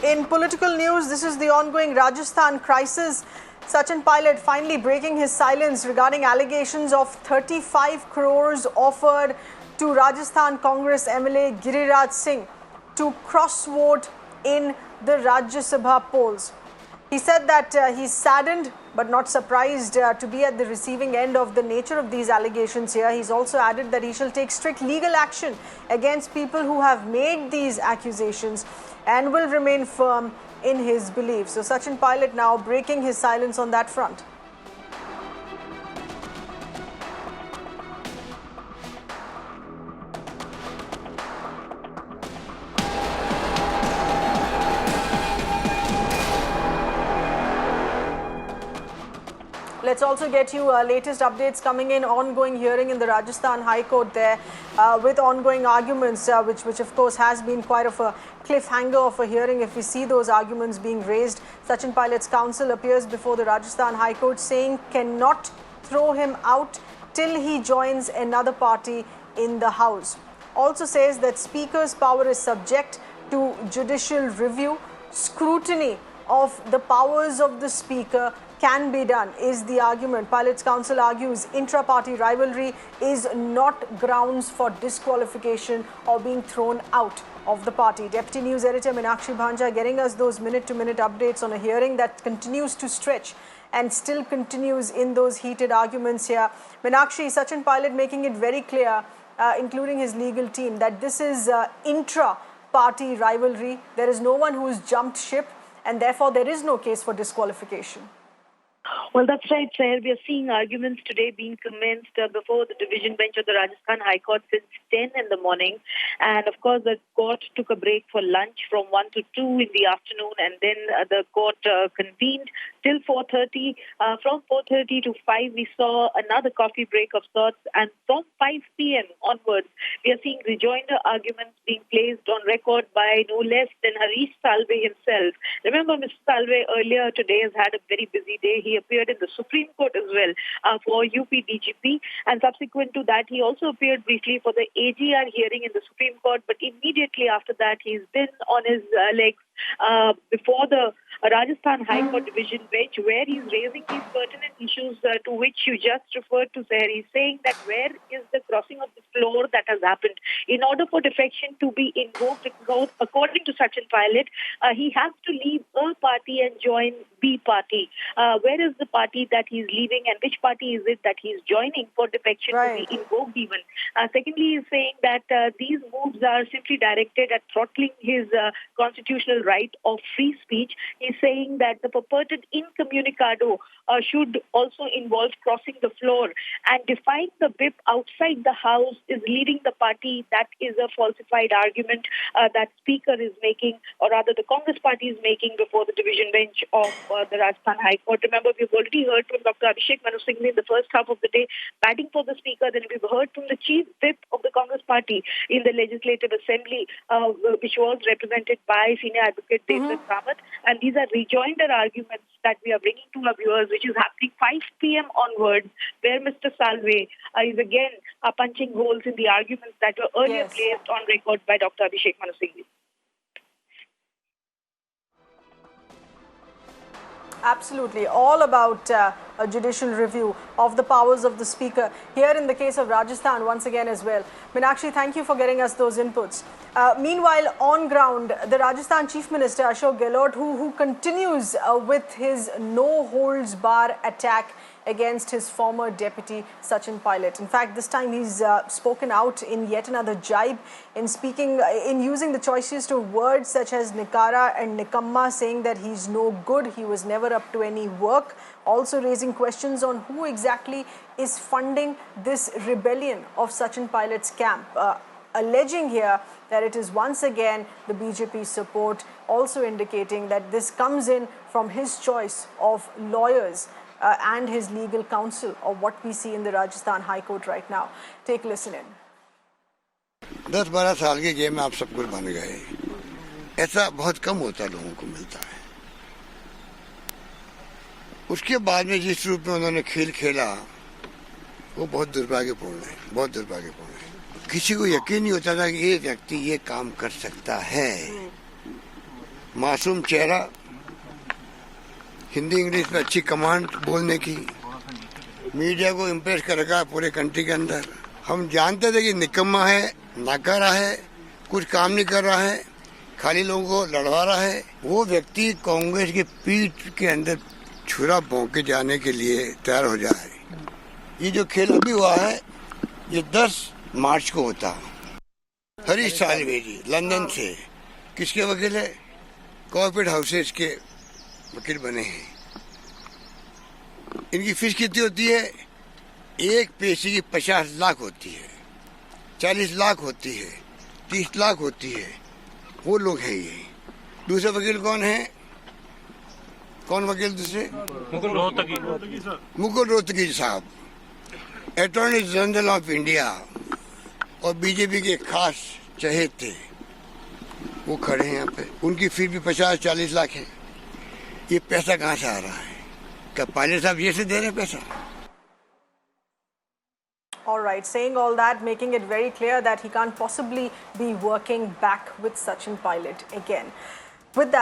In political news, this is the ongoing Rajasthan crisis. Sachin Pilot finally breaking his silence regarding allegations of 35 crores offered to Rajasthan Congress MLA Giriraj Singh to cross-vote in the Rajya Sabha polls. He said that he's saddened but not surprised to be at the receiving end of the nature of these allegations here. He's also added that he shall take strict legal action against people who have made these accusations and will remain firm in his beliefs. So Sachin Pilot now breaking his silence on that front. Let's also get you latest updates coming in. Ongoing hearing in the Rajasthan High Court there with ongoing arguments, which of course has been quite of a cliffhanger of a hearing if we see those arguments being raised. Sachin Pilot's counsel appears before the Rajasthan High Court saying cannot throw him out till he joins another party in the House. Also says that Speaker's power is subject to judicial review. Scrutiny of the powers of the Speaker can be done, is the argument. Pilot's counsel argues intra-party rivalry is not grounds for disqualification or being thrown out of the party. Deputy News Editor Meenakshi Bhanja getting us those minute-to-minute updates on a hearing that continues to stretch and still continues in those heated arguments here. Meenakshi, Sachin Pilot making it very clear, including his legal team, that this is intra-party rivalry. There is no one who has jumped ship and therefore there is no case for disqualification. Well, that's right, Sir. We are seeing arguments today being commenced before the division bench of the Rajasthan High Court since 10 in the morning. And of course, the court took a break for lunch from 1 to 2 in the afternoon. And then the court convened till 4:30. From 4:30 to 5, we saw another coffee break of sorts. And from 5 p.m. onwards, we are seeing rejoinder arguments being placed on record by no less than Harish Salve himself. Remember, Mr. Salve earlier today has had a very busy day. He appeared in the Supreme Court as well for UP DGP, and subsequent to that he also appeared briefly for the AGR hearing in the Supreme Court, but immediately after that he's been on his legs before the Rajasthan High Court division bench, where he's raising these pertinent issues to which you just referred to, sir. He's saying that where is the crossing of the floor that has happened? In order for defection to be invoked, according to Sachin Pilot, he has to leave a party and join B party. Where is the party that he's leaving and which party is it that he's joining for defection to be invoked even? Secondly, he's saying that these moves are simply directed at throttling his constitutional right of free speech. He's saying that the purported incommunicado should also involve crossing the floor, and defying the whip outside the House is leading the party. That is a falsified argument that Speaker is making, or rather the Congress party is making before the division bench of the Rajasthan High Court. Remember, we've already heard from Dr. Abhishek Manu Singhvi in the first half of the day, batting for the Speaker. Then we've heard from the Chief Whip of the Congress party in the Legislative Assembly, which was represented by Senior Advocate Devdutt Kamath. And these are rejoinder arguments that we are bringing to our viewers, which is happening 5 p.m. onwards, where Mr. Salve is again punching holes in the arguments that were earlier placed on record by Dr. Abhishek Manu Singhvi. Absolutely. All about a judicial review of the powers of the Speaker here in the case of Rajasthan once again as well. Meenakshi, thank you for getting us those inputs. Meanwhile, on ground, the Rajasthan Chief Minister Ashok Gehlot, who continues with his no-holds-bar attack against his former deputy Sachin Pilot. In fact, this time he's spoken out in yet another jibe in using the choicest of words such as Nikara and Nikamma, saying that he's no good, he was never up to any work. Also raising questions on who exactly is funding this rebellion of Sachin Pilot's camp. Alleging here that it is once again the BJP support, also indicating that this comes in from his choice of lawyers and his legal counsel, or what we see in the Rajasthan High Court right now. Take a listen in. 10-12 साल के game में आप सब कुछ बन गए, ऐसा बहुत कम होता लोगों को मिलता है। उसके बाद में जिस रूप में उन्होंने खेल खेला, वो बहुत दुर्भाग्यपूर्ण है, बहुत दुर्भाग्यपूर्ण है। किसी को यकीन नहीं होता था कि ये व्यक्ति ये काम कर सकता है। मासूम चेहरा, हिंदी इंग्लिश में अच्छी कमांड बोलने की, मीडिया को इम्प्रेस कर रखा पूरे कंट्री के अंदर। हम जानते थे कि निकम्मा है, नाकारा है, कुछ काम नहीं कर रहा है, खाली लोगों को लड़वा रहा है। वो व्यक्ति कांग्रेस की पीठ के अंदर छुरा भोंक के जाने के लिए तैयार हो जाए। ये जो खेल अभी हुआ है ये 10 मार्च को होता। हरीश साल्वे जी लंदन से किसके वकील है? कॉर्पोरेट हाउसेस के वकील बने हैं। इनकी फीस कितनी होती है? एक पेशी की 50 लाख होती है, 40 लाख होती है, 30 लाख होती है। वो लोग हैं ये। दूसरे वकील कौन है? कौन वकील दूसरे? मुकुल रोहतगी साहब, अटॉर्नी जनरल ऑफ इंडिया और बीजेपी के खास चहेत थे, वो खड़े हैं यहाँ पे। उनकी फीस भी 50-40 लाख है। ये पैसा कहाँ से आ रहा है? क्या पायलट साहब ये से दे रहे हैं पैसा? All right, saying all that, making it very clear that he can't possibly be working back with Sachin Pilot again. With that.